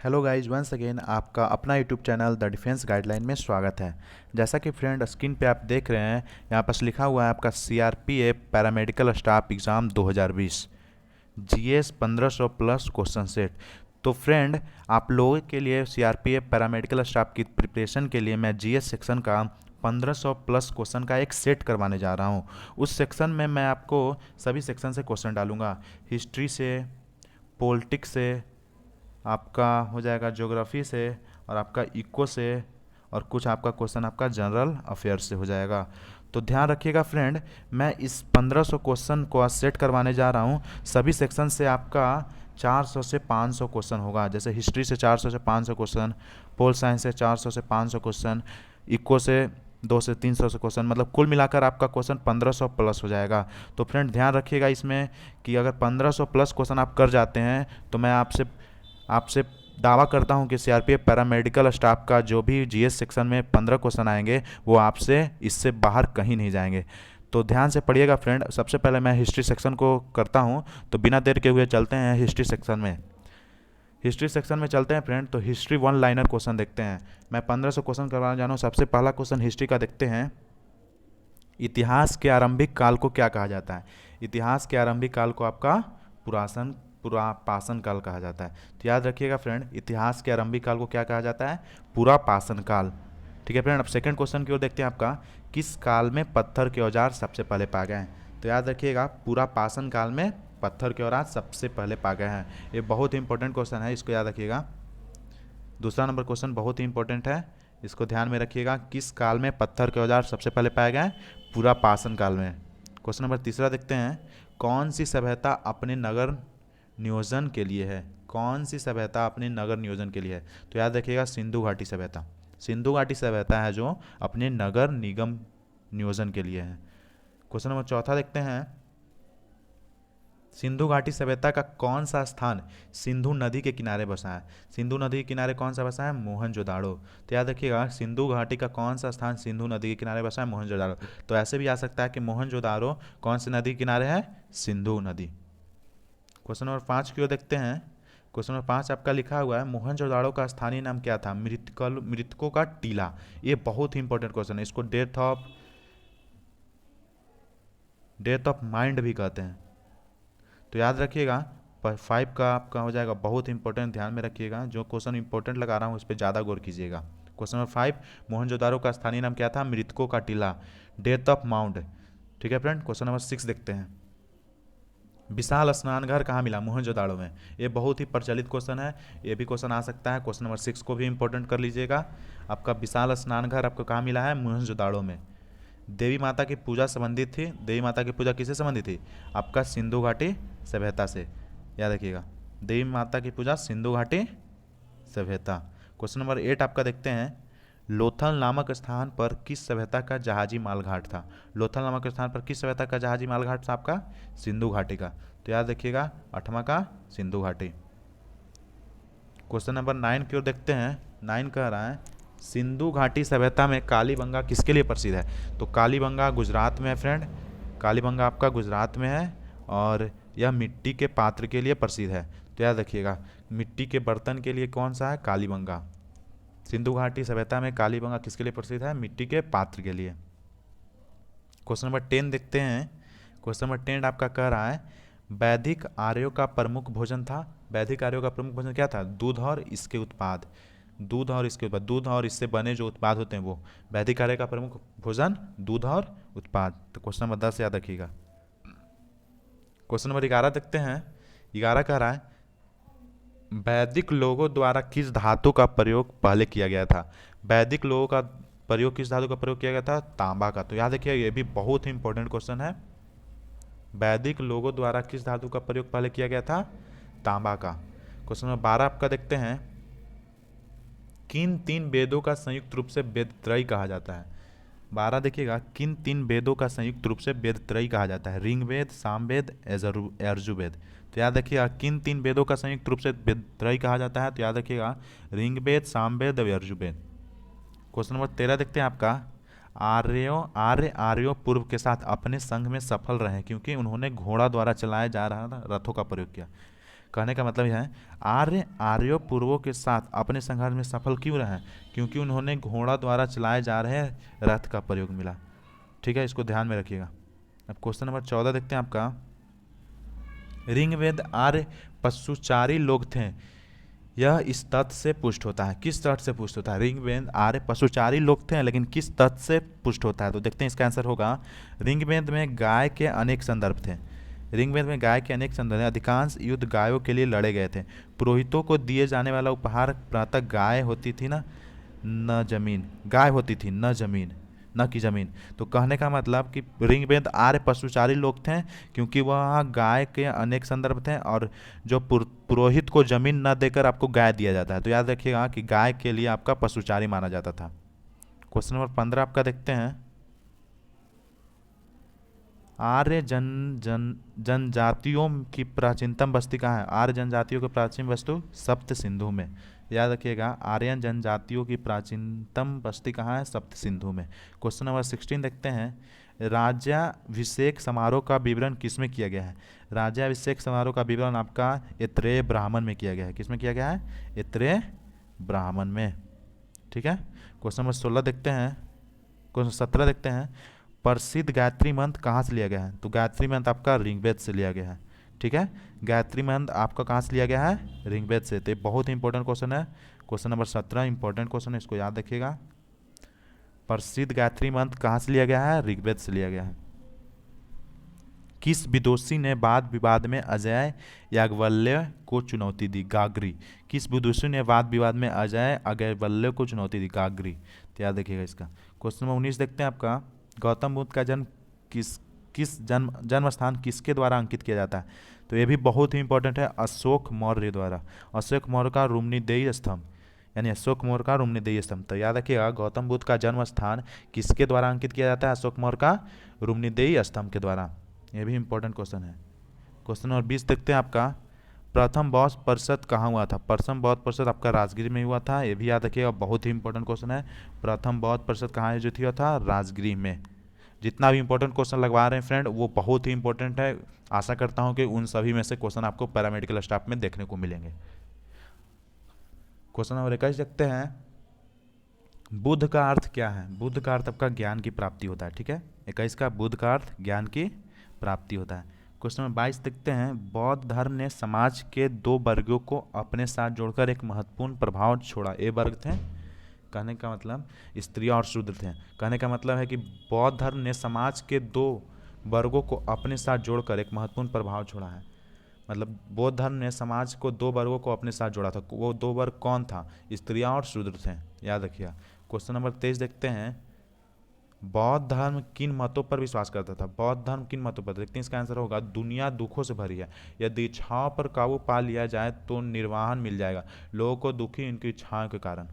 Hello guys, once again आपका अपना YouTube channel the defence guideline में स्वागत है। जैसा कि फ्रेंड स्क्रीन पे आप देख रहे हैं, यहाँ पर लिखा हुआ है आपका CRPF paramedical staff exam 2020 GS 1500 plus question set. तो फ्रेंड, आप लोगों के लिए सीआरपीएफ पैरामेडिकल स्टाफ की प्रिपरेशन के लिए मैं जीएस सेक्शन का 1500 प्लस क्वेश्चन का एक सेट करवाने जा रहा हूँ। उस सेक्शन में मैं आपको सभी सेक्शन से क्वेश्चन डालूंगा। हिस्ट्री से, पॉलिटिक्स से, आपका हो जाएगा ज्योग्राफी से, और आपका इको से, और कुछ आपका क्वेश्चन आपका जनरल अफेयर्स से हो जाएगा। तो ध्यान रखिएगा फ्रेंड, मैं इस 1500 क्वेश्चन को आज सेट करवाने जा रहा हूँ। सभी सेक्शन से आपका 400 से 500 क्वेश्चन होगा। जैसे हिस्ट्री से 400 से 500 क्वेश्चन, पोल साइंस से 400 से 500 क्वेश्चन, इको से 200 से 300 से क्वेश्चन, मतलब कुल मिलाकर आपका क्वेश्चन 1500 प्लस हो जाएगा। तो फ्रेंड ध्यान रखिएगा इसमें कि अगर 1500 प्लस क्वेश्चन आप कर जाते हैं तो मैं आपसे आपसे दावा करता हूं कि सीआरपीएफ पैरामेडिकल स्टाफ का जो भी जीएस सेक्शन में 15 क्वेश्चन आएंगे वो आपसे इससे बाहर कहीं नहीं जाएंगे। तो ध्यान से पढ़िएगा फ्रेंड। सबसे पहले मैं हिस्ट्री सेक्शन को करता हूं, तो बिना देर के हुए चलते हैं हिस्ट्री सेक्शन में। हिस्ट्री सेक्शन में चलते हैं फ्रेंड। तो हिस्ट्री वन लाइनर क्वेश्चन देखते हैं। मैं 1500 क्वेश्चन करवाना जा रहा हूँ। सबसे पहला क्वेश्चन हिस्ट्री का देखते हैं। इतिहास के आरंभिक काल को क्या कहा जाता है? इतिहास के आरंभिक काल को आपका पुरासन पुरापाषाण काल कहा जाता है। तो याद रखिएगा फ्रेंड, इतिहास के आरंभिक काल को क्या कहा जाता है? पुरापाषाण काल। ठीक है फ्रेंड, अब सेकंड क्वेश्चन की ओर देखते हैं। आपका किस काल में पत्थर के औजार सबसे पहले पाए गए हैं? तो याद रखिएगा, पुरापाषाण काल में पत्थर के औजार सबसे पहले पाए गए हैं। ये बहुत ही इंपॉर्टेंट क्वेश्चन है, इसको याद रखिएगा। दूसरा नंबर क्वेश्चन बहुत ही इंपॉर्टेंट है, इसको ध्यान में रखिएगा। किस काल में पत्थर के औजार सबसे पहले पाए गए? पुरापाषाण काल में। क्वेश्चन नंबर तीसरा देखते हैं। कौन सी सभ्यता अपने नगर नियोजन के लिए है? कौन सी सभ्यता अपने नगर नियोजन के लिए है? तो याद रखिएगा, सिंधु घाटी सभ्यता। सिंधु घाटी सभ्यता है जो अपने नगर निगम नियोजन के लिए है। क्वेश्चन नंबर चौथा देखते हैं। सिंधु घाटी सभ्यता का कौन सा स्थान सिंधु नदी के किनारे बसा है? सिंधु नदी के किनारे कौन सा बसा है? मोहनजोदाड़ो। तो याद रखिएगा, सिंधु घाटी का कौन सा स्थान सिंधु नदी के किनारे बसा है? मोहनजोदाड़ो। तो ऐसे भी आ सकता है कि मोहनजोदाड़ो कौन सी नदी के किनारे है? सिंधु नदी। क्वेश्चन नंबर 5 की ओर देखते हैं। क्वेश्चन नंबर 5 आपका लिखा हुआ है, मोहनजोदाड़ो का स्थानीय नाम क्या था? मृतकों का टीला। ये बहुत ही इंपॉर्टेंट क्वेश्चन है। इसको डेथ ऑफ माइंड भी कहते हैं। तो याद रखिएगा, 5 का आपका हो जाएगा बहुत इंपॉर्टेंट। ध्यान में रखिएगा, जो क्वेश्चन इंपॉर्टेंट लगा रहा हूँ उस पर ज़्यादा गौर कीजिएगा। क्वेश्चन नंबर 5, मोहनजोदाड़ो का स्थानीय नाम क्या था? मृतकों का टीला, डेथ ऑफ माउंड। ठीक है फ्रेंड, क्वेश्चन नंबर 6 देखते हैं। विशाल स्नानघर कहाँ मिला? मोहनजोदाड़ो में। ये बहुत ही प्रचलित क्वेश्चन है, ये भी क्वेश्चन आ सकता है। क्वेश्चन नंबर 6 को भी इंपॉर्टेंट कर लीजिएगा। आपका विशाल स्नानघर आपको कहाँ मिला है? मोहनजोदाड़ो में। देवी माता की पूजा संबंधित थी। देवी माता की पूजा किससे संबंधित थी? आपका सिंधु घाटी सभ्यता से। याद रखिएगा, देवी माता की पूजा सिंधु घाटी सभ्यता। क्वेश्चन नंबर 8 आपका देखते हैं। लोथल नामक स्थान पर किस सभ्यता का जहाजी मालघाट था? लोथल नामक स्थान पर किस सभ्यता का जहाजी मालघाट था? आपका सिंधु घाटी का। तो याद रखिएगा, 8वां का सिंधु घाटी। क्वेश्चन नंबर 9 की ओर देखते हैं। 9 कह रहा है, सिंधु घाटी सभ्यता में कालीबंगा किसके लिए प्रसिद्ध है? तो कालीबंगा गुजरात में है फ्रेंड। कालीबंगा आपका गुजरात में है, और यह मिट्टी के पात्र के लिए प्रसिद्ध है। तो याद रखिएगा, मिट्टी के बर्तन के लिए कौन सा है? कालीबंगा। सिंधु घाटी सभ्यता में कालीबंगा किसके लिए प्रसिद्ध है? मिट्टी के पात्र के लिए। क्वेश्चन नंबर 10 देखते हैं। क्वेश्चन नंबर 10 आपका कह रहा है, वैदिक आर्यों का प्रमुख भोजन था। वैदिक आर्यों का प्रमुख भोजन क्या था? दूध और इसके उत्पाद। दूध और इसके उत्पाद, दूध और इससे बने जो उत्पाद होते हैं वो। वैदिक आर्य का प्रमुख भोजन दूध और उत्पाद। तो क्वेश्चन नंबर 10 याद रखिएगा। क्वेश्चन नंबर 11 देखते हैं। 11 कह रहा है, वैदिक लोगों द्वारा किस धातु का प्रयोग पहले किया गया था? वैदिक लोगों का प्रयोग किस धातु का प्रयोग किया गया था? तांबा का। तो याद रखिए, ये भी बहुत ही इंपॉर्टेंट क्वेश्चन है। वैदिक लोगों द्वारा किस धातु का प्रयोग पहले किया गया था? तांबा का। क्वेश्चन नंबर 12 आपका देखते हैं। किन 3 वेदों का संयुक्त रूप से वेदत्रयी कहा जाता है? 12 देखिएगा, किन 3 वेदों का संयुक्त रूप से वेदत्रयी कहा जाता है? ऋग्वेद, सामवेद, यजुर्वेद। तो याद रखिएगा, किन 3 वेदों का संयुक्त रूप से वेदत्रयी कहा जाता है? तो याद रखिएगा, ऋग्वेद, सामवेद और यजुर्वेद। क्वेश्चन नंबर 13 देखते हैं आपका। आर्यों पूर्व के साथ अपने संघ में सफल रहे क्योंकि उन्होंने घोड़ा द्वारा चलाए जा रहा रथों का प्रयोग किया। कहने का मतलब यह है आर्यों पूर्वों के साथ अपने संघर्ष में सफल क्यों रहे? क्योंकि उन्होंने घोड़ा द्वारा चलाए जा रहे रथ का प्रयोग मिला। ठीक है, इसको ध्यान में रखिएगा। अब क्वेश्चन नंबर 14 देखते हैं आपका। ऋग्वेद आर्य पशुचारी लोग थे, यह इस तथ्य से पुष्ट होता है। किस तथ्य से पुष्ट होता है? ऋग्वेद आर्य पशुचारी लोग थे, लेकिन किस तथ्य से पुष्ट होता है? तो देखते हैं, इसका आंसर होगा ऋग्वेद में गाय के अनेक संदर्भ थे। ऋग्वेद में गाय के अनेक संदर्भ, अधिकांश युद्ध गायों के लिए लड़े गए थे। पुरोहितों को दिए जाने वाला उपहार प्रातः गाय होती थी न जमीन, गाय होती थी न जमीन, न की जमीन। तो कहने का मतलब कि ऋग्वेद आर्य पशुचारी लोग थे क्योंकि वह गाय के अनेक संदर्भ थे, और जो पुरोहित को जमीन न देकर आपको गाय दिया जाता है। तो याद रखिएगा कि गाय के लिए आपका पशुचारी माना जाता था। क्वेश्चन नंबर 15 आपका देखते हैं। आर्य जनजातियों की प्राचीनतम बस्ती कहाँ है? आर्य जनजातियों की प्राचीन वस्तु सप्त सिंधु में। याद रखिएगा, आर्यन जनजातियों की प्राचीनतम बस्ती कहाँ है? सप्त सिंधु में। क्वेश्चन नंबर 16 देखते हैं। राज्याभिषेक समारोह का विवरण किसमें किया गया है? राज्याभिषेक समारोह का विवरण आपका ऐत्रेय ब्राह्मण में किया गया है। किसमें किया गया है? ऐत्रेय ब्राह्मण में। ठीक है, क्वेश्चन नंबर 16 देखते हैं। क्वेश्चन 17 देखते हैं। प्रसिद्ध गायत्री मंत्र कहाँ से लिया गया है? तो गायत्री मंत्र आपका ऋग्वेद से लिया गया है। ठीक है, गायत्री मंत्र आपका कहाँ से लिया गया है? ऋग्वेद से। तो ये बहुत ही इंपॉर्टेंट क्वेश्चन है। क्वेश्चन नंबर 17 इंपॉर्टेंट क्वेश्चन है, इसको याद रखिएगा। प्रसिद्ध गायत्री मंत्र कहाँ से लिया गया है? ऋग्वेद से लिया गया है। किस विदुषी ने वाद विवाद में अजय याज्ञवल्क्य को चुनौती दी? गागरी। किस विदुषी ने वाद विवाद में अजय याज्ञवल्क्य को चुनौती दी? गागरी। तो याद रखिएगा इसका। क्वेश्चन नंबर 19 देखते हैं आपका। गौतम बुद्ध का जन्म किस जन्म स्थान किसके द्वारा अंकित किया जाता है? तो ये भी बहुत ही इंपॉर्टेंट है, अशोक मौर्य द्वारा। अशोक मौर्य का रुम्नीदेही स्तंभ, यानी अशोक मौर्य का रुम्नीदेही स्तंभ। तो याद रखिएगा, गौतम बुद्ध का जन्म स्थान किसके द्वारा अंकित किया जाता है? अशोक मौर्य का रुम्नीदेही स्तंभ के द्वारा। ये भी इंपॉर्टेंट क्वेश्चन है। क्वेश्चन नंबर 20 देखते हैं आपका। प्रथम बौद्ध परिषद कहाँ हुआ था? प्रथम बौद्ध परिषद आपका राजगिरी में हुआ था। ये भी याद रखिएगा, बहुत ही इंपॉर्टेंट क्वेश्चन है। प्रथम बौद्ध परिषद कहाँ आयोजित हुआ था? राजगिरी में। जितना भी इंपॉर्टेंट क्वेश्चन लगवा रहे हैं फ्रेंड, वो बहुत ही इंपॉर्टेंट है। आशा करता हूँ कि उन सभी में से क्वेश्चन आपको पैरामेडिकल स्टाफ में देखने को मिलेंगे। क्वेश्चन नंबर 21 देखते हैं। बुद्ध का अर्थ क्या है? बुद्ध का अर्थ आपका ज्ञान की प्राप्ति होता है। ठीक है, 21 का बुद्ध का अर्थ ज्ञान की प्राप्ति होता है। क्वेश्चन नंबर 22 देखते हैं। बौद्ध धर्म ने समाज के दो वर्गों को अपने साथ जोड़कर एक महत्वपूर्ण प्रभाव छोड़ा। ये वर्ग थे, कहने का मतलब स्त्री और शूद्र थे। कहने का मतलब है कि बौद्ध धर्म ने समाज के दो वर्गों को अपने साथ जोड़कर एक महत्वपूर्ण प्रभाव छोड़ा है। मतलब बौद्ध धर्म ने समाज को दो वर्गों को अपने साथ जोड़ा था। वो दो वर्ग कौन था? स्त्रियां और शूद्र थे। याद रखिए। क्वेश्चन नंबर 23 देखते हैं। बौद्ध धर्म किन मतों पर विश्वास करता था? बौद्ध धर्म किन मतों पर? देखते हैं, इसका आंसर होगा दुनिया दुखों से भरी है, यदि इच्छाओं पर काबू पा लिया जाए तो निर्वाहन मिल जाएगा। लोगों को दुखी उनकी इच्छाओं के कारण,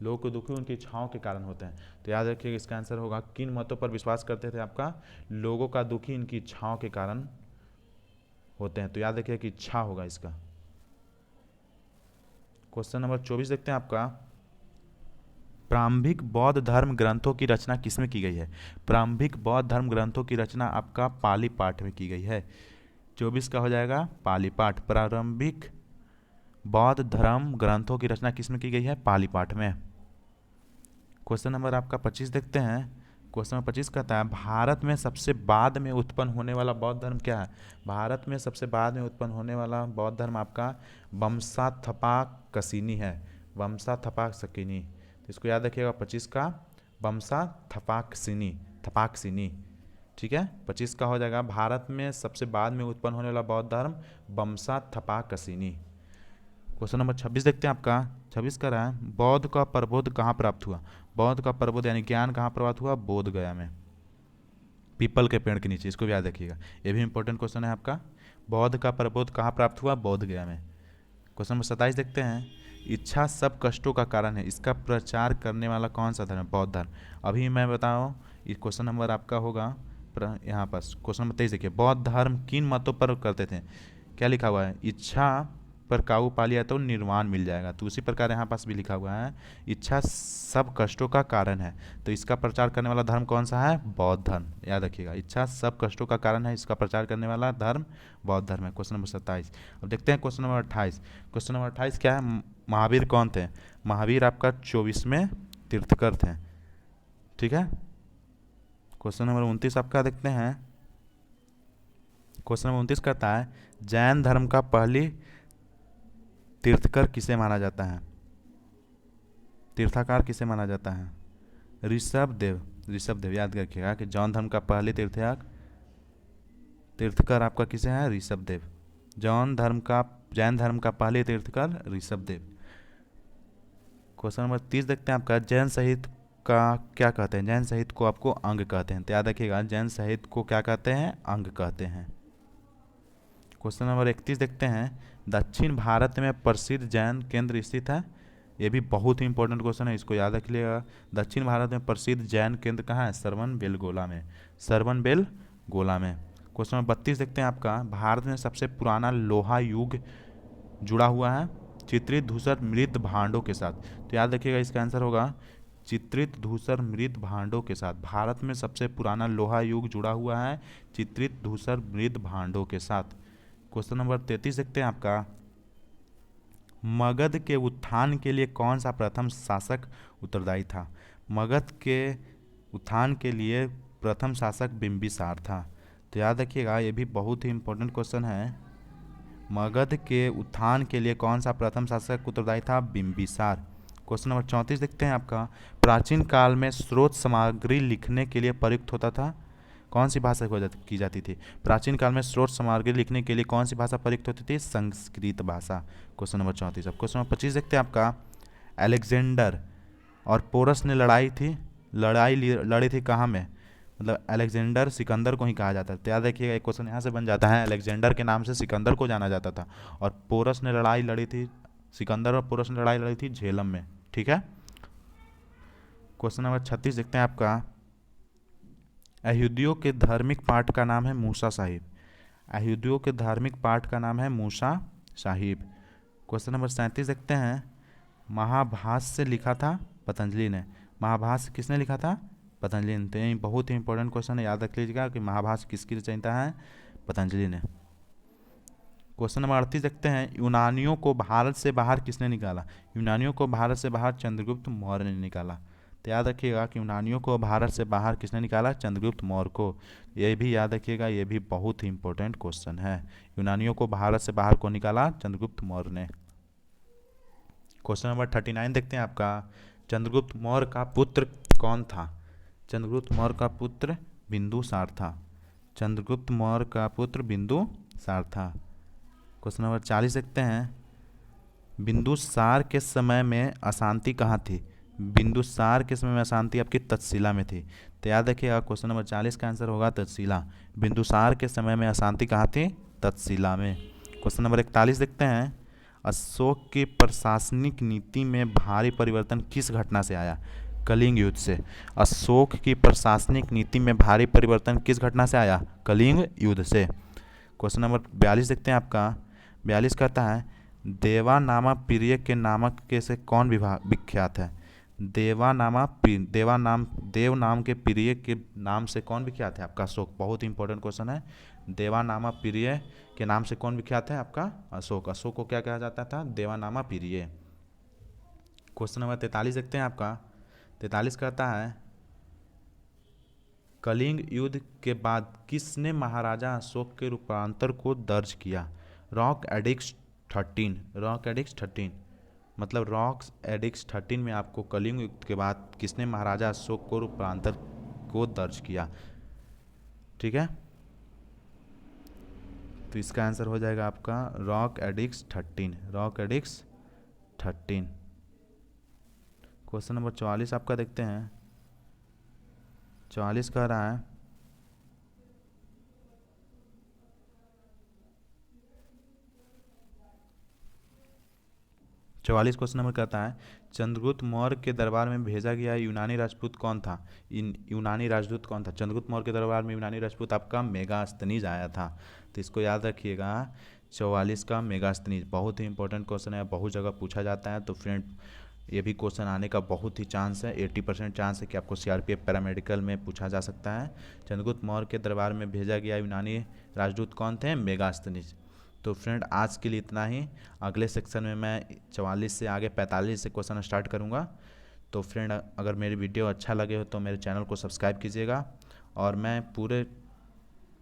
लोगों को दुखी उनकी इच्छाओं के कारण होते हैं। तो याद रखिएगा, इसका आंसर होगा किन मतों पर विश्वास करते थे आपका? लोगों का दुखी इनकी इच्छाओं के कारण होते हैं। तो याद रखिए कि इच्छा होगा इसका। क्वेश्चन नंबर 24 देखते हैं आपका। प्रारंभिक बौद्ध धर्म ग्रंथों की रचना किसमें की गई है? प्रारंभिक बौद्ध धर्म ग्रंथों की रचना आपका पाली पाठ में की गई है। 24 का हो जाएगा पाली पाठ। प्रारंभिक बौद्ध धर्म ग्रंथों की रचना किसमें की गई है? पाली पाठ में। क्वेश्चन नंबर आपका 25 देखते हैं। क्वेश्चन नंबर 25 कहता है, भारत में सबसे बाद में उत्पन्न होने वाला बौद्ध धर्म क्या है? भारत में सबसे बाद में उत्पन्न होने वाला बौद्ध धर्म आपका वम्साथपाकसिनी है। वम्साथपाकसिनी। तो इसको याद रखिएगा, 25 का वम्साथपाकसिनी, थपाकसिनी। ठीक है, 25 का हो जाएगा भारत में सबसे बाद में उत्पन्न होने वाला बौद्ध धर्म वम्साथपाकसिनी। क्वेश्चन नंबर 26 देखते हैं आपका। 26 का रहा है, बौद्ध का प्रबोध कहाँ प्राप्त हुआ? बौद्ध का प्रबोध यानी ज्ञान कहाँ प्राप्त हुआ? बोध गया में, पीपल के पेड़ के नीचे। इसको भी याद रखिएगा, ये भी इंपॉर्टेंट क्वेश्चन है आपका। बौद्ध का प्रबोध कहाँ प्राप्त हुआ? बोध गया में। क्वेश्चन नंबर 27 देखते हैं। इच्छा सब कष्टों का कारण है, इसका प्रचार करने वाला कौन सा धर्म है? बौद्ध धर्म। अभी मैं बताऊँ, ये क्वेश्चन नंबर आपका होगा यहाँ पर। क्वेश्चन नंबर 23 देखिए, बौद्ध धर्म किन मतों पर करते थे? क्या लिखा हुआ है? इच्छा पर काबू पा लिया तो निर्वाण मिल जाएगा। तो उसी प्रकार यहाँ पास भी लिखा हुआ है, इच्छा सब कष्टों का कारण है। तो इसका प्रचार करने वाला धर्म कौन सा है? बौद्ध धर्म। याद रखिएगा, इच्छा सब कष्टों का कारण है, इसका प्रचार करने वाला धर्म बौद्ध धर्म है। Question number 27। अब देखते हैं क्वेश्चन नंबर 28। क्वेश्चन नंबर 28 क्या है? महावीर कौन थे? महावीर आपका 24वें तीर्थकर थे। ठीक है। क्वेश्चन नंबर 29 आपका देखते हैं। क्वेश्चन नंबर 29 कहता है, जैन धर्म का पहली तीर्थकर किसे माना जाता है? तीर्थाकार किसे माना जाता है? ऋषभ देव। ऋषभ देव। याद रखिएगा कि जैन धर्म का पहले तीर्थकर आपका किसे है? ऋषभ देव। जैन धर्म का पहले तीर्थकर ऋषभ देव। क्वेश्चन नंबर 30 देखते हैं आपका, जैन साहित्य का क्या कहते हैं? जैन साहित्य को आपको अंग कहते हैं। तो याद रखिएगा, जैन साहित्य को क्या कहते हैं? अंग कहते हैं। क्वेश्चन नंबर 31 देखते हैं, दक्षिण भारत में प्रसिद्ध जैन केंद्र स्थित है। ये भी बहुत ही इंपॉर्टेंट क्वेश्चन है, इसको याद रख लिएगा। दक्षिण भारत में प्रसिद्ध जैन केंद्र कहाँ है? श्रवणबेलगोला में। श्रवणबेलगोला में। क्वेश्चन नंबर 32 देखते हैं आपका, भारत में सबसे पुराना लोहा युग जुड़ा हुआ है चित्रित धूसर मृत भांडों के साथ। तो याद रखिएगा, इसका आंसर होगा चित्रित धूसर मृत भांडों के साथ। भारत में सबसे पुराना लोहा युग जुड़ा हुआ है चित्रित धूसर मृत भांडों के साथ। क्वेश्चन नंबर 33 देखते हैं आपका, मगध के उत्थान के लिए कौन सा प्रथम शासक उत्तरदायी था? मगध के उत्थान के लिए प्रथम शासक बिंबिसार था। तो याद रखिएगा, ये भी बहुत ही इंपॉर्टेंट क्वेश्चन है। मगध के उत्थान के लिए कौन सा प्रथम शासक उत्तरदायी था? बिंबिसार। क्वेश्चन नंबर 34 देखते हैं आपका, प्राचीन काल में स्रोत सामग्री लिखने के लिए प्रयुक्त होता था? कौन सी भाषा की जाती थी? प्राचीन काल में स्रोत सामग्री लिखने के लिए कौन सी भाषा प्रयुक्त होती थी? संस्कृत भाषा। Question number 34। अब क्वेश्चन नंबर 25 देखते हैं आपका, अलेक्जेंडर और पोरस ने लड़ी थी कहाँ में? मतलब अलेक्जेंडर सिकंदर को ही कहा जाता है। तो याद रखिएगा, एक क्वेश्चन यहाँ से बन जाता है, अलेक्जेंडर के नाम से सिकंदर को जाना जाता था, और पोरस ने लड़ाई लड़ी थी, सिकंदर और पोरस ने लड़ाई लड़ी थी झेलम में। ठीक है। क्वेश्चन नंबर 36 देखते हैं आपका, यहूदियों के धार्मिक पाठ का नाम है मूसा साहिब। यहूदियों के धार्मिक पाठ का नाम है मूसा साहिब। क्वेश्चन नंबर 37 देखते हैं, महाभाष्य लिखा था पतंजलि ने। महाभाष्य किसने लिखा था? पतंजलि ने। तो ये बहुत ही इंपॉर्टेंट क्वेश्चन है, याद रख लीजिएगा कि महाभाष्य किसकी रचयिता है? पतंजलि ने। क्वेश्चन नंबर 38 देखते हैं, यूनानियों को भारत से बाहर किसने निकाला? यूनानियों को भारत से बाहर चंद्रगुप्त मौर्य ने निकाला। तो याद रखिएगा कि यूनानियों को भारत से बाहर किसने निकाला? चंद्रगुप्त मौर्य को। ये भी याद रखिएगा, ये भी बहुत ही इंपॉर्टेंट क्वेश्चन है। यूनानियों को भारत से बाहर को निकाला? चंद्रगुप्त मौर्य ने। क्वेश्चन नंबर 39 देखते हैं आपका, चंद्रगुप्त मौर्य का पुत्र कौन था? चंद्रगुप्त मौर्य का पुत्र बिंदुसार था। चंद्रगुप्त मौर्य का पुत्र बिंदुसार था। क्वेश्चन नंबर 40 देखते हैं, बिंदुसार के समय में अशांति कहाँ थी? बिंदुसार के समय में अशांति आपकी तक्षशिला में थी। तो याद रखिएगा, क्वेश्चन नंबर 40 का आंसर होगा तक्षशिला। बिंदुसार के समय में अशांति कहाँ थी? तक्षशिला में। क्वेश्चन नंबर 41 देखते हैं, अशोक की प्रशासनिक नीति में भारी परिवर्तन किस घटना से आया? कलिंग युद्ध से। अशोक की प्रशासनिक नीति में भारी परिवर्तन किस घटना से आया? कलिंग युद्ध से। क्वेश्चन नंबर 42 देखते हैं आपका, 42 कहता है, देवानामा प्रिय के नामक के से कौन विख्यात है? देव नाम के प्रिय के नाम से कौन विख्यात है? आपका अशोक। बहुत इंपॉर्टेंट क्वेश्चन है। देवानामा प्रिय के नाम से कौन विख्यात है? आपका अशोक। अशोक को क्या कहा जाता था? देवानामा प्रिय। क्वेश्चन नंबर 43 देखते हैं आपका, 43 कहता है, कलिंग युद्ध के बाद किसने महाराजा अशोक के रूपांतर को दर्ज किया? रॉक एडिक्स 13 मतलब रॉक एडिक्स 13 में आपको कलिंग युद्ध के बाद किसने महाराजा अशोक को रूपांतर को दर्ज किया? ठीक है। तो इसका आंसर हो जाएगा आपका रॉक एडिक्स 13। क्वेश्चन नंबर 44 आपका देखते हैं, 44 कह रहा है, चौवालीस क्वेश्चन नंबर कहता है, चंद्रगुप्त मौर्य के दरबार में भेजा गया यूनानी राजपूत कौन था? यूनानी राजदूत कौन था? चंद्रगुप्त मौर्य के दरबार में यूनानी राजपूत आपका मेगास्थनीज आया था। तो इसको याद रखिएगा 44 का मेगास्थनीज बहुत ही इंपॉर्टेंट क्वेश्चन है, बहुत जगह पूछा जाता है। तो फ्रेंड ये भी क्वेश्चन आने का बहुत ही चांस है, 80% चांस है कि आपको सीआरपीएफ पैरामेडिकल में पूछा जा सकता है। चंद्रगुप्त मौर्य के दरबार में भेजा गया यूनानी राजदूत कौन थे? मेगास्थनीज। तो फ्रेंड आज के लिए इतना ही। अगले सेक्शन में मैं 44 से आगे 45 से क्वेश्चन स्टार्ट करूँगा। तो फ्रेंड अगर मेरी वीडियो अच्छा लगे हो तो मेरे चैनल को सब्सक्राइब कीजिएगा, और मैं पूरे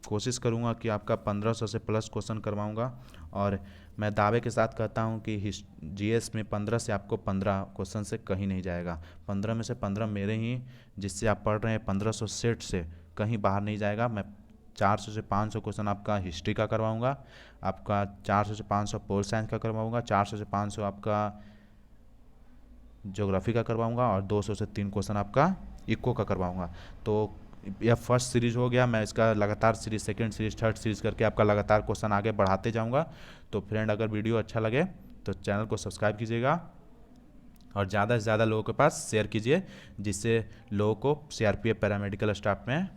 कोशिश करूंगा कि आपका 1500 से प्लस क्वेश्चन करवाऊंगा। और मैं दावे के साथ कहता हूं कि जीएस में 15 से आपको 15 क्वेश्चन से कहीं नहीं जाएगा। 15 में से 15 मेरे ही जिससे आप पढ़ रहे हैं 1500 सेट से कहीं बाहर नहीं जाएगा। मैं 400 से 500 क्वेश्चन आपका हिस्ट्री का करवाऊंगा, आपका 400 से 500 पोल साइंस का करवाऊंगा, 400 से 500 आपका ज्योग्राफी का करवाऊंगा, और 200 से 3 क्वेश्चन आपका इको का करवाऊंगा। तो यह फर्स्ट सीरीज हो गया। मैं इसका लगातार series, second series, third series करके आपका लगातार क्वेश्चन आगे बढ़ाते जाऊंगा। तो फ्रेंड अगर वीडियो अच्छा लगे तो चैनल को सब्सक्राइब कीजिएगा, और ज़्यादा से ज़्यादा लोगों के पास शेयर कीजिए, जिससे लोगों को सीआरपीएफ पैरामेडिकल स्टाफ में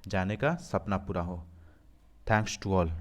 जाने का सपना पूरा हो। Thanks to all.